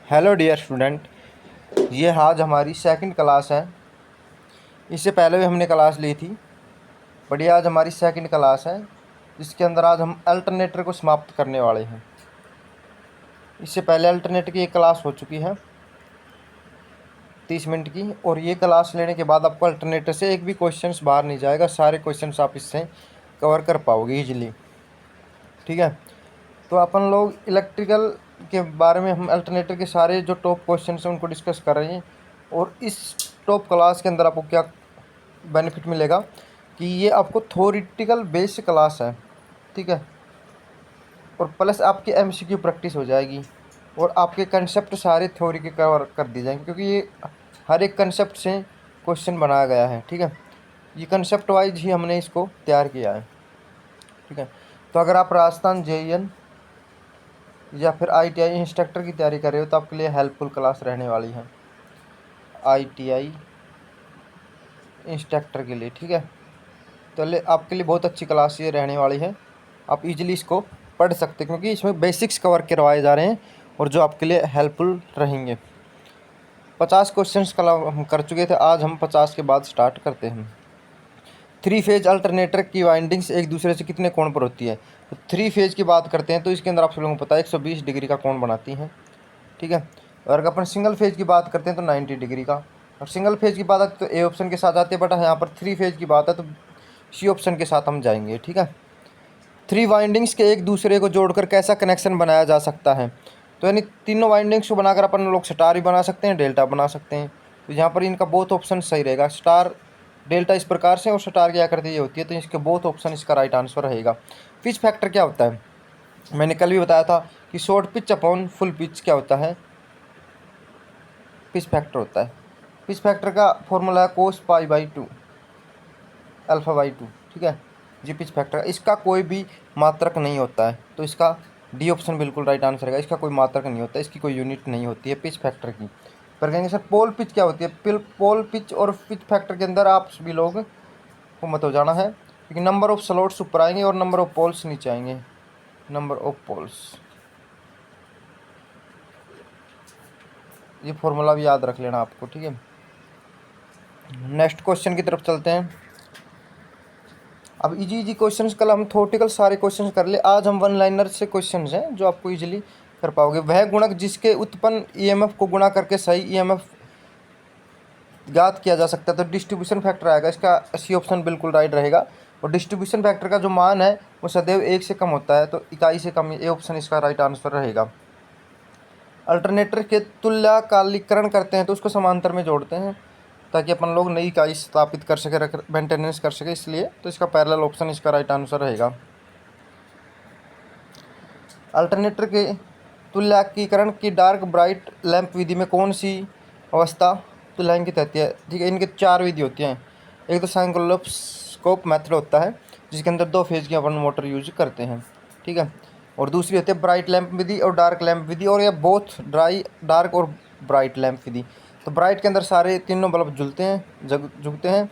Hello dear student, ये आज हमारी सेकंड क्लास है। इससे पहले भी हमने क्लास ली थी, बट ये आज हमारी सेकंड क्लास है जिसके अंदर आज हम अल्टरनेटर को समाप्त करने वाले हैं। इससे पहले अल्टरनेटर की एक क्लास हो चुकी है 30 मिनट की, और ये क्लास लेने के बाद आपको अल्टरनेटर से एक भी क्वेश्चंस बाहर नहीं जाएगा। सारे क्वेश्चंस आप इससे कवर कर पाओगे ईजिली। ठीक है, तो अपन लोग इलेक्ट्रिकल के बारे में हम अल्टरनेटर के सारे जो टॉप क्वेश्चन हैं उनको डिस्कस कर रहे हैं। और इस टॉप क्लास के अंदर आपको क्या बेनिफिट मिलेगा कि ये आपको थ्योरेटिकल बेस्ड क्लास है। ठीक है, और प्लस आपकी एमसीक्यू प्रैक्टिस हो जाएगी और आपके कंसेप्ट सारे थ्योरी के कवर कर दिए जाएंगे, क्योंकि ये हर एक कंसेप्ट से क्वेश्चन बनाया गया है। ठीक है, ये कंसेप्ट वाइज ही हमने इसको तैयार किया है। ठीक है, तो अगर आप राजस्थान जेईएन या फिर आईटीआई इंस्ट्रक्टर की तैयारी कर रहे हो तो आपके लिए हेल्पफुल क्लास रहने वाली है आईटीआई इंस्ट्रक्टर के लिए। ठीक है, तो आपके लिए बहुत अच्छी क्लास ये रहने वाली है। आप इजीली इसको पढ़ सकते हैं क्योंकि इसमें बेसिक्स कवर करवाए जा रहे हैं और जो आपके लिए हेल्पफुल रहेंगे। 50 क्वेश्चंस कल हम कर चुके थे, आज हम 50 के बाद स्टार्ट करते हैं। 3 फेज अल्टरनेटर की वाइंडिंग्स एक दूसरे से कितने कोण पर होती है। तो 3 फेज की बात करते हैं तो इसके अंदर आप सब लोगों को पता है 120 डिग्री का कोण बनाती हैं। ठीक है, और अगर अपन सिंगल फेज की बात करते हैं तो 90 डिग्री का। और सिंगल फेज की बात है तो ए ऑप्शन के साथ आते हैं, बट यहाँ पर 3 फेज की बात है तो सी ऑप्शन के साथ हम जाएंगे। ठीक है, 3 वाइंडिंग्स के एक दूसरे को जोड़कर कैसा कनेक्शन बनाया जा सकता है। तो यानी तीनों वाइंडिंग्स को बनाकर अपन लोग स्टार भी बना सकते हैं, डेल्टा बना सकते हैं। तो यहाँ पर इनका बोथ ऑप्शन सही रहेगा, स्टार डेल्टा इस प्रकार से और स्टार क्या करती है होती है, तो इसके बोथ ऑप्शन इसका राइट आंसर रहेगा। पिच फैक्टर क्या होता है, मैंने कल भी बताया था कि short pitch upon full pitch क्या होता है, पिच फैक्टर होता है। पिच फैक्टर का फॉर्मूला है कोस पाई बाई 2 अल्फा बाई 2। ठीक है, जी पिच फैक्टर इसका कोई भी मात्रक नहीं होता है, तो इसका डी ऑप्शन बिल्कुल राइट आंसर है। इसका कोई मात्रक नहीं होता, इसकी कोई यूनिट नहीं होती है पिच फैक्टर की। पर कहेंगे सर पोल पिच क्या होती है। पोल पिच और पिच फैक्टर के अंदर आप सभी लोग को मत हो जाना है, क्योंकि नंबर ऑफ स्लॉट्स ऊपर आएंगे और नंबर ऑफ पोल्स नीचे आएंगे। नंबर ऑफ पोल्स, ये फॉर्मूला भी याद रख लेना आपको। ठीक है, नेक्स्ट क्वेश्चन की तरफ चलते हैं। अब इजी इजी क्वेश्चंस, कल हम थ्योरेटिकल सारे क्वेश्चंस कर ले, आज हम वन लाइनर से क्वेश्चंस हैं जो आपको इजीली कर पाओगे। वह गुणक जिसके उत्पन्न ईएमएफ को गुणा करके सही ईएमएफ ज्ञात किया जा सकता है, तो डिस्ट्रीब्यूशन फैक्टर आएगा। इसका सी ऑप्शन बिल्कुल राइट रहेगा। और डिस्ट्रीब्यूशन फैक्टर का जो मान है वो सदैव 1 से कम होता है, तो इकाई से कम, ये ऑप्शन इसका राइट आंसर रहेगा। अल्टरनेटर के तुल्यकालीकरण करते हैं तो उसको समांतर में जोड़ते हैं ताकि अपन लोग नई इकाई स्थापित कर सके, मेंटेनेंस कर सके, इसलिए तो इसका पैरेलल ऑप्शन इसका राइट आंसर रहेगा। अल्टरनेटर के तुल्यकीकरण की डार्क ब्राइट लैंप विधि में कौन सी अवस्था तुल्यांकित रहती है। ठीक है, इनके 4 विधि होती हैं। एक तो साइक्लोस्कोप मेथड होता है जिसके अंदर 2 फेज की अपन मोटर यूज करते हैं। ठीक है, और दूसरी होती है ब्राइट लैंप विधि और डार्क लैंप विधि, और यह बोथ डार्क और ब्राइट लैंप विधि। तो ब्राइट के अंदर सारे तीनों बल्ब जुलते हैं, जुगते हैं,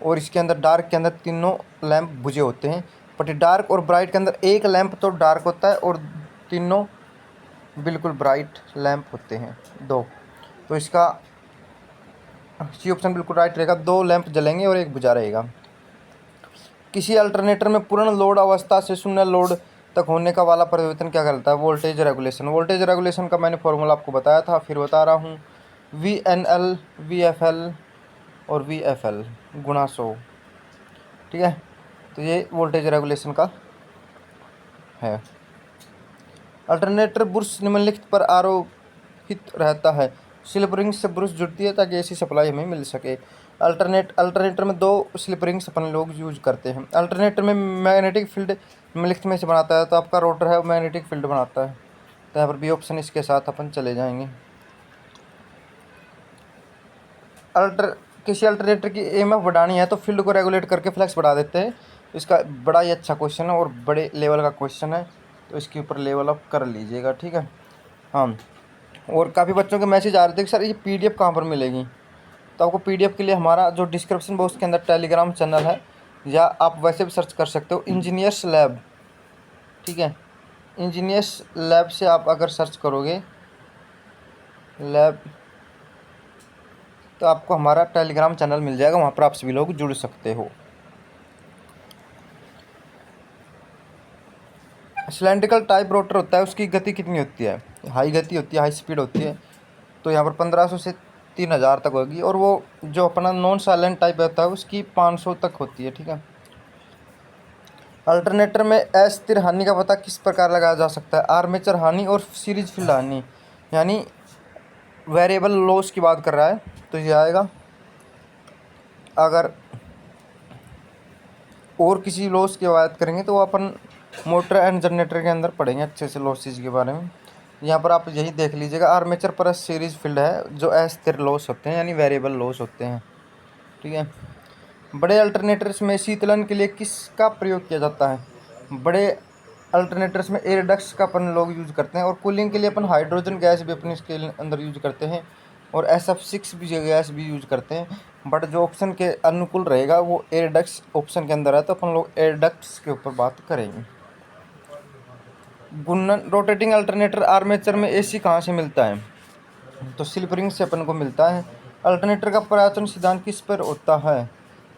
और इसके अंदर डार्क के अंदर तीनों लैंप बुझे होते हैं। बट डार्क और ब्राइट के अंदर एक लैंप तो डार्क होता है और तीनों बिल्कुल ब्राइट लैंप होते हैं 2। तो इसका सी ऑप्शन बिल्कुल राइट रहेगा, 2 लैंप जलेंगे और एक बुझा रहेगा। किसी अल्टरनेटर में पूर्ण लोड अवस्था से शून्य लोड तक होने का वाला परिवर्तन क्या कहलाता है। Voltage regulation. वोल्टेज रेगुलेशन का मैंने फॉर्मूला आपको बताया था, फिर बता रहा हूँ। VNL VFL और VFL गुणा 100। ठीक है, तो ये वोल्टेज रेगुलेशन का है। अल्टरनेटर ब्रुश निम्नलिखित पर आरोहित रहता है। स्लिप रिंग से ब्रुश जुड़ती है ताकि ऐसी सप्लाई हमें मिल सके। अल्टरनेटर में 2 स्लिप रिंग्स अपन लोग यूज करते हैं। अल्टरनेटर में मैग्नेटिक फील्ड निम्नलिखित में से बनाता है, तो आपका रोटर है वो मैग्नेटिक फील्ड बनाता है, तो यहाँ पर बी ऑप्शन इसके साथ अपन चले जाएंगे। किसी अल्टरनेटर की ईएमएफ बढ़ानी है तो फील्ड को रेगुलेट करके फ्लक्स बढ़ा देते हैं। तो इसका बड़ा ही अच्छा क्वेश्चन है और बड़े लेवल का क्वेश्चन है, तो इसके ऊपर लेवल अप कर लीजिएगा। ठीक है, हाँ, और काफ़ी बच्चों के मैसेज आ रहे थे कि सर ये पीडीएफ कहाँ पर मिलेगी। तो आपको पीडीएफ के लिए हमारा जो डिस्क्रिप्शन बॉक्स के अंदर टेलीग्राम चैनल है, या आप वैसे भी सर्च कर सकते हो इंजीनियर्स लैब। ठीक है, इंजीनियर्स लैब से आप अगर सर्च करोगे लैब, तो आपको हमारा टेलीग्राम चैनल मिल जाएगा, वहाँ पर आप सभी लोग जुड़ सकते हो। सिलेंड्रिकल टाइप रोटर होता है, उसकी गति कितनी होती है? हाई गति होती है, हाई स्पीड होती है। तो यहाँ पर 1500 से 3000 तक होगी। और वो जो अपना नॉन साइलेंट टाइप होता है उसकी 500 तक होती है, ठीक है। अल्टरनेटर में अस्थिर हानि का पता किस प्रकार लगाया जा सकता है? आर्मेचर हानि और सीरीज फील्ड हानि, यानी वेरिएबल लॉस की बात कर रहा है, तो ये आएगा। अगर और किसी लॉस की बात करेंगे तो वो अपन मोटर एंड जनरेटर के अंदर पढ़ेंगे अच्छे से लॉसेज के बारे में। यहाँ पर आप यही देख लीजिएगा, आर्मेचर पर सीरीज फील्ड है जो अस्थिर लॉस होते हैं, यानी वेरिएबल लॉस होते हैं, ठीक है। बड़े अल्टरनेटर्स में शीतलन के लिए किसका प्रयोग किया जाता है? बड़े अल्टरनेटर्स में एयर डक्ट्स का अपन लोग यूज़ करते हैं। और कूलिंग के लिए अपन हाइड्रोजन गैस भी अपने इसके अंदर यूज करते हैं, और SF6 भी गैस भी यूज करते हैं। बट जो ऑप्शन के अनुकूल रहेगा वो एयर डक्ट्स ऑप्शन के अंदर है, तो अपन लोग एयर डक्ट्स के ऊपर बात करेंगे। घूर्णन रोटेटिंग अल्टरनेटर आर्मेचर में AC कहाँ से मिलता है? तो स्लिप रिंग से अपन को मिलता है। अल्टरनेटर का पराचरण सिद्धांत किस पर होता है,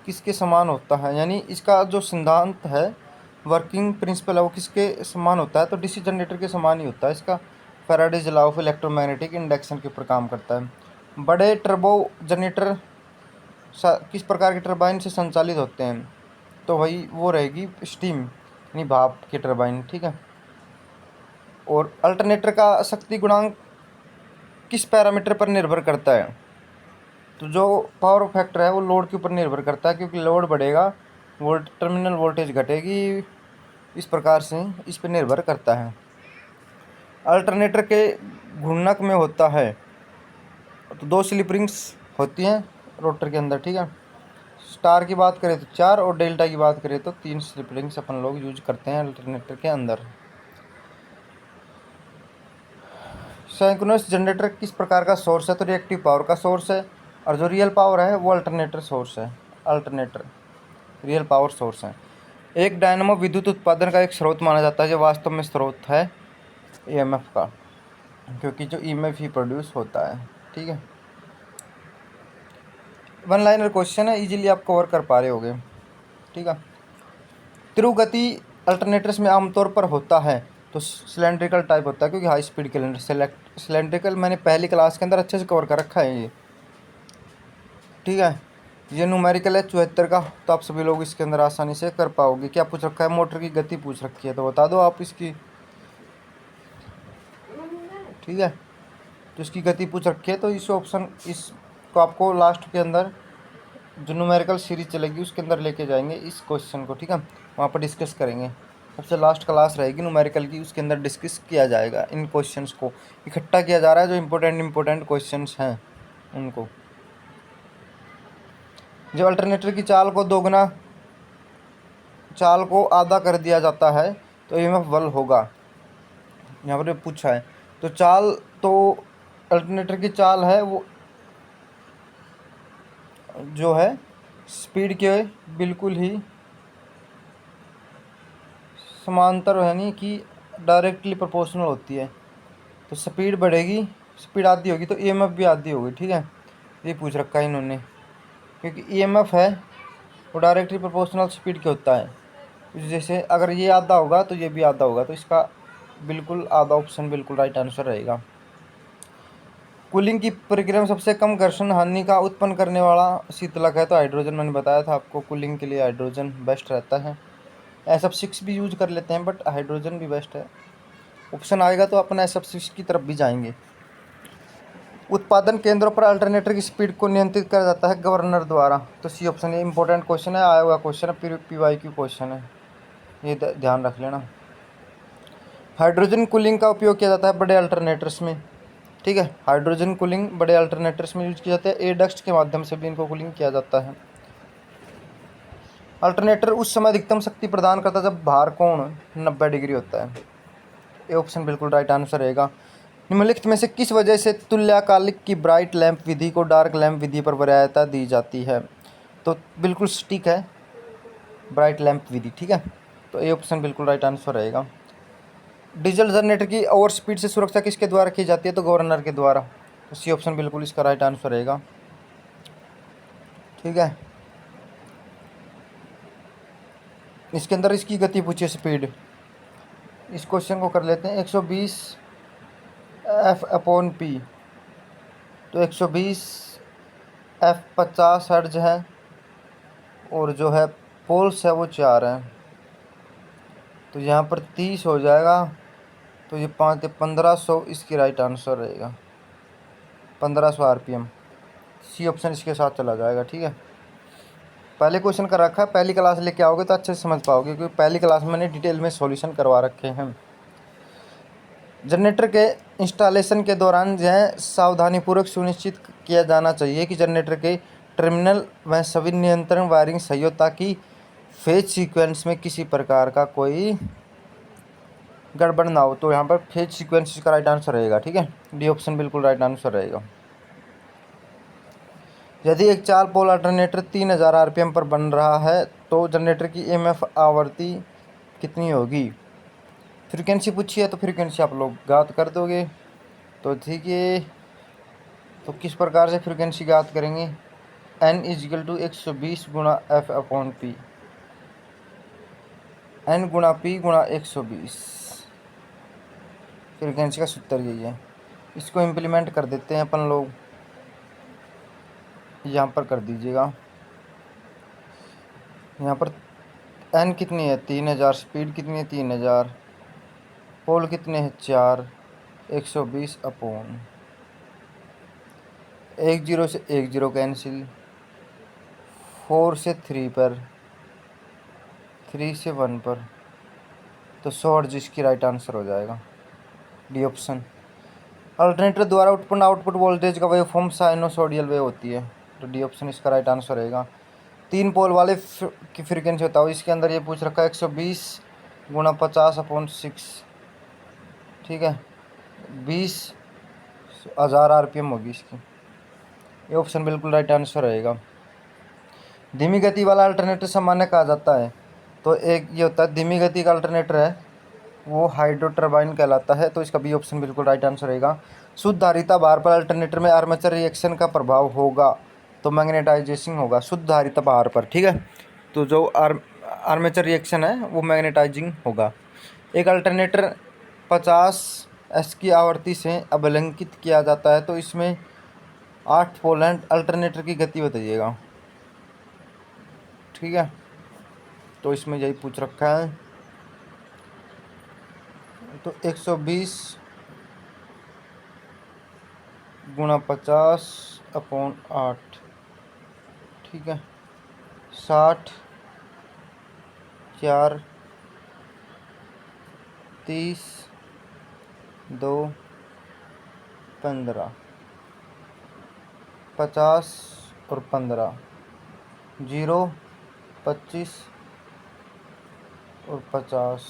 किसके समान होता है? यानी इसका जो सिद्धांत है, वर्किंग प्रिंसिपल है, वो किसके समान होता है? तो DC जनरेटर के समान ही होता है। इसका Faraday's law of electromagnetic induction के ऊपर काम करता है। बड़े टर्बो जनरेटर किस प्रकार के टरबाइन से संचालित होते हैं? तो वही वो रहेगी स्टीम, यानी भाप की टरबाइन, ठीक है। और अल्टरनेटर का शक्ति गुणांक किस पैरामीटर पर निर्भर करता है? तो जो पावर फैक्टर है वो लोड के ऊपर निर्भर करता है, क्योंकि लोड बढ़ेगा टर्मिनल वोल्टेज घटेगी, इस प्रकार से इस पर निर्भर करता है। अल्टरनेटर के घूर्णक में होता है, तो 2 स्लिप रिंग्स होती हैं रोटर के अंदर, ठीक है। स्टार की बात करें तो 4, और डेल्टा की बात करें तो 3 स्लिप रिंग्स अपन लोग यूज करते हैं अल्टरनेटर के अंदर। सिंक्रोनस जनरेटर किस प्रकार का सोर्स है? तो रिएक्टिव पावर का सोर्स है, और जो रियल पावर है वो अल्टरनेटर सोर्स है। अल्टरनेटर रियल पावर सोर्स है। एक डायनामो विद्युत उत्पादन का एक स्रोत माना जाता है, जो वास्तव में स्रोत है EMF का, क्योंकि जो EMF ही प्रोड्यूस होता है, ठीक है। 1 लाइनर क्वेश्चन है, इजीली आप कवर कर पा रहे होगे, ठीक है। त्रुगति अल्टरनेटर्स में आमतौर पर होता है, तो सिलेंड्रिकल टाइप होता है, क्योंकि हाई स्पीड के सिलेंड्रिकल मैंने पहली क्लास के अंदर अच्छे से कवर कर रखा है ये, ठीक है। ये न्यूमेरिकल है 74 का, तो आप सभी लोग इसके अंदर आसानी से कर पाओगे। क्या पूछ रखा है? मोटर की गति पूछ रखी है, तो बता दो आप इसकी, ठीक है। तो इसकी गति पूछ रखी है, तो इस ऑप्शन इसको आपको लास्ट के अंदर जो न्यूमेरिकल सीरीज चलेगी उसके अंदर लेके जाएंगे इस क्वेश्चन को, ठीक है। वहाँ पर डिस्कस करेंगे, सबसे लास्ट क्लास रहेगी न्यूमेरिकल की, उसके अंदर डिस्कस किया जाएगा। इन क्वेश्चंस को इकट्ठा किया जा रहा है, जो इम्पोर्टेंट क्वेश्चंस हैं उनको। जो अल्टरनेटर की चाल को आधा कर दिया जाता है, तो EMF बल होगा, यहाँ पर पूछा है। तो चाल, तो अल्टरनेटर की चाल है वो जो है स्पीड के बिल्कुल ही समांतर, यानी कि डायरेक्टली प्रोपोर्शनल होती है। तो स्पीड बढ़ेगी, स्पीड आधी होगी, तो EMF भी आधी होगी, ठीक है। ये पूछ रखा है इन्होंने, क्योंकि EMF है वो डायरेक्टली प्रोपोर्शनल स्पीड के होता है। जैसे अगर ये आधा होगा तो ये भी आधा होगा, तो इसका बिल्कुल आधा ऑप्शन बिल्कुल राइट आंसर रहेगा। कूलिंग की प्रक्रिया में सबसे कम घर्षण हानि का उत्पन्न करने वाला शीतलक है, तो हाइड्रोजन, मैंने बताया था आपको, कूलिंग के लिए हाइड्रोजन बेस्ट रहता है। SF6 भी यूज कर लेते हैं, बट हाइड्रोजन भी बेस्ट है। ऑप्शन आएगा तो अपन SF6 की तरफ भी जाएंगे। उत्पादन केंद्रों पर अल्टरनेटर की स्पीड को नियंत्रित करा जाता है गवर्नर द्वारा, तो C ऑप्शन। ये इंपॉर्टेंट क्वेश्चन है, आया हुआ क्वेश्चन है, PYQ क्वेश्चन है, ये ध्यान रख लेना। हाइड्रोजन कूलिंग का उपयोग किया जाता है बड़े अल्टरनेटर्स में, ठीक है। हाइड्रोजन कूलिंग बड़े अल्टरनेटर्स में यूज किया जाता है, एयर डक्ट्स के माध्यम से भी इनको कूलिंग किया जाता है। अल्टरनेटर उस समय अधिकतम शक्ति प्रदान करता है जब भार कोण 90 डिग्री होता है। ये ऑप्शन बिल्कुल राइट आंसर रहेगा। निम्नलिखित में से किस वजह से तुल्यकालिक की ब्राइट लैंप विधि को डार्क लैंप विधि पर वरीयता दी जाती है? तो बिल्कुल सटीक है ब्राइट लैंप विधि, ठीक है। तो ये ऑप्शन बिल्कुल राइट आंसर रहेगा। डीजल जनरेटर की ओवर स्पीड से सुरक्षा किसके द्वारा की जाती है? तो गवर्नर के द्वारा। तो सी ऑप्शन बिल्कुल इसका राइट आंसर रहेगा। ठीक है, इसके अंदर इसकी गति पूछिए, स्पीड। इस क्वेश्चन को कर लेते हैं। 120 एफ अपॉन पी, तो 120 एफ 50 हर्ट्ज है, और जो है पोल्स है वो 4 हैं, तो यहाँ पर 30 हो जाएगा। तो ये 1500 इसकी राइट आंसर रहेगा, 1500 आरपीएम। सी ऑप्शन इसके साथ चला जाएगा। ठीक है, पहले क्वेश्चन कर रखा है, पहली क्लास लेके आओगे तो अच्छे से समझ पाओगे, क्योंकि पहली क्लास में मैंने डिटेल में सॉल्यूशन करवा रखे हैं। जनरेटर के इंस्टॉलेशन के दौरान यह सावधानीपूर्वक सुनिश्चित किया जाना चाहिए कि जनरेटर के टर्मिनल व सभी नियंत्रण वायरिंग सही हो, ताकि फेज सीक्वेंस में किसी प्रकार का कोई गड़बड़ ना हो। तो यहाँ पर फेज सीक्वेंस का राइट आंसर रहेगा। ठीक है, डी ऑप्शन बिल्कुल राइट आंसर रहेगा। यदि एक 4 पोल अल्टरनेटर 3000 आरपीएम पर बन रहा है तो जनरेटर की ईएमएफ आवृत्ति कितनी होगी। फ्रीक्वेंसी पूछी है, तो फ्रीक्वेंसी आप लोग ज्ञात कर दोगे। तो ठीक है, तो किस प्रकार से फ्रीक्वेंसी ज्ञात करेंगे। n इजिकल टू 120 गुणा एफ अपॉन पी, n गुणा पी गुणा 120, फ्रीक्वेंसी का सूत्र यही है। इसको इम्प्लीमेंट कर देते हैं अपन लोग, यहाँ पर कर दीजिएगा। यहाँ पर n कितनी है 3000, स्पीड कितनी है 3000, पोल कितने हैं 4, 120 अपॉन 10 से 10 कैंसिल, 4 से 3 पर, 3 से 1 पर, तो 100 हर्ट्ज इसकी राइट आंसर हो जाएगा, डी ऑप्शन। अल्टरनेटर द्वारा उत्पन्न आउटपुट वोल्टेज का वेवफॉर्म साइनोसोडियल वेव होती है, तो डी ऑप्शन इसका राइट आंसर रहेगा। 3 पोल वाले की फ्रीक्वेंसी बताओ। इसके अंदर ये पूछ रखा है 120 गुणा 50 अपॉन 6। ठीक है, 20,000 आरपीएम होगी इसकी, ये ऑप्शन बिल्कुल राइट आंसर रहेगा। धीमी गति वाला अल्टरनेटर सामान्य कहा जाता है, तो एक ये होता है धीमी गति का अल्टरनेटर है वो हाइड्रो टर्बाइन कहलाता है, तो इसका बी ऑप्शन बिल्कुल राइट आंसर रहेगा। शुद्ध धारिता भार पर अल्टरनेटर में आर्मेचर रिएक्शन का प्रभाव होगा, तो मैग्नेटाइजेशन होगा शुद्ध धारिता भार पर। ठीक है, तो जो आर्मेचर रिएक्शन है वो मैग्नेटाइजिंग होगा। एक अल्टरनेटर 50 एस की आवृत्ति से अभिलंकित किया जाता है, तो इसमें 8 पोल अल्टरनेटर की गति बताइएगा। ठीक है, तो इसमें यही पूछ रखा है। तो 120 गुणा 50 अपॉन 8, ठीक है, 60, 4, 30, 2, 15, 50 और 15, 0, 25 और 50,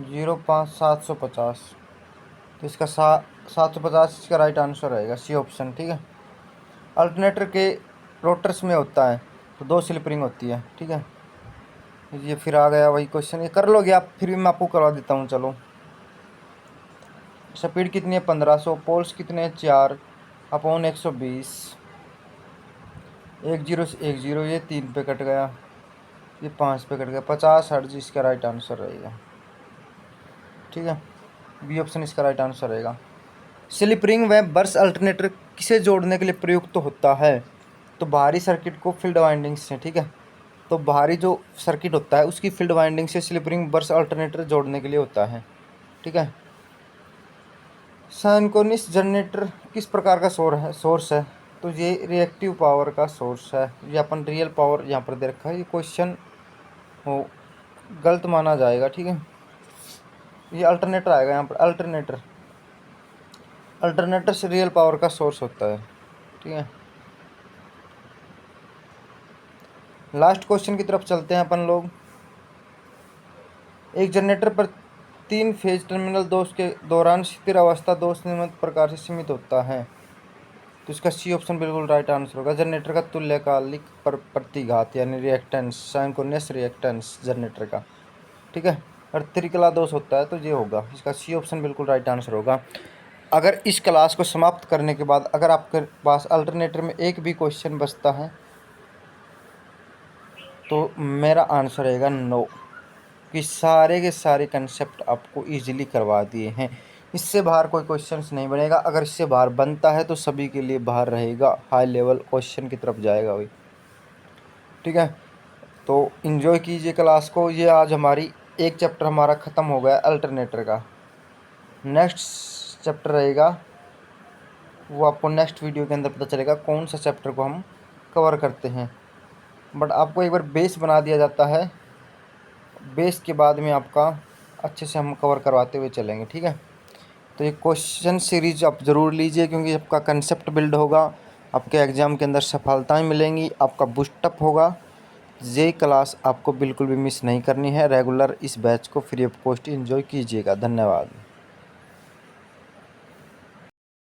0, 5, 750, तो इसका 750 इसका राइट आंसर रहेगा, सी ऑप्शन। ठीक है, अल्टरनेटर के रोटर्स में होता है तो 2 स्लिप रिंग होती है। ठीक है, ये फिर आ गया वही क्वेश्चन, ये कर लोगे आप, फिर भी मैं आपको करवा देता हूँ। चलो, स्पीड कितनी है 1500, पोल्स कितने हैं 4 अपॉन 120, 10 से 10, ये 3 पे कट गया, ये 5 पे कट गया, 50 हर्ट्ज इसका राइट आंसर रहेगा। ठीक है, बी ऑप्शन इसका राइट आंसर रहेगा। स्लिप रिंग व बर्स अल्टरनेटर किसे जोड़ने के लिए प्रयुक्त होता है, तो बाहरी सर्किट को फील्ड वाइंडिंग से। ठीक है, तो बाहरी जो सर्किट होता है उसकी फील्ड वाइंडिंग से स्लिप रिंग बर्स अल्टरनेटर जोड़ने के लिए होता है। ठीक है, सिंक्रोनस जनरेटर किस प्रकार का सोर्स है, तो ये रिएक्टिव पावर का सोर्स है। ये अपन रियल पावर यहाँ पर दे रखा है, ये क्वेश्चन हो गलत माना जाएगा। ठीक है, ये अल्टरनेटर आएगा यहाँ पर, अल्टरनेटर से रियल पावर का सोर्स होता है। ठीक है, लास्ट क्वेश्चन की तरफ चलते हैं अपन लोग। एक जनरेटर पर 3 फेज टर्मिनल दोष के दौरान स्थिर अवस्था दोष निम्न प्रकार से सीमित होता है, तो इसका सी ऑप्शन बिल्कुल राइट आंसर होगा। जनरेटर का तुल्यकालिक प्रतिघात यानी रिएक्टेंस, सिंक्रोनस रिएक्टेंस जनरेटर का। ठीक है, और त्रिकला दोष होता है तो ये होगा, इसका सी ऑप्शन बिल्कुल राइट आंसर होगा। अगर इस क्लास को समाप्त करने के बाद अगर आपके पास अल्टरनेटर में एक भी क्वेश्चन बचता है तो मेरा आंसर रहेगा नो, कि सारे के सारे कंसेप्ट आपको इजीली करवा दिए हैं। इससे बाहर कोई क्वेश्चंस नहीं बनेगा। अगर इससे बाहर बनता है तो सभी के लिए बाहर रहेगा, हाई लेवल क्वेश्चन की तरफ जाएगा भाई। ठीक है, तो इन्जॉय कीजिए क्लास को। ये आज हमारी एक चैप्टर हमारा ख़त्म हो गया अल्टरनेटर का। नेक्स्ट चैप्टर रहेगा वो आपको नेक्स्ट वीडियो के अंदर पता चलेगा कौन सा चैप्टर को हम कवर करते हैं। बट आपको एक बार बेस बना दिया जाता है, बेस के बाद में आपका अच्छे से हम कवर करवाते हुए चलेंगे। ठीक है, तो ये क्वेश्चन सीरीज आप ज़रूर लीजिए, क्योंकि आपका कंसेप्ट बिल्ड होगा, आपके एग्ज़ाम के अंदर सफलताएं मिलेंगी, आपका बूस्टअप होगा। ये क्लास आपको बिल्कुल भी मिस नहीं करनी है। रेगुलर इस बैच को फ्री ऑफ कॉस्ट एंजॉय कीजिएगा। धन्यवाद।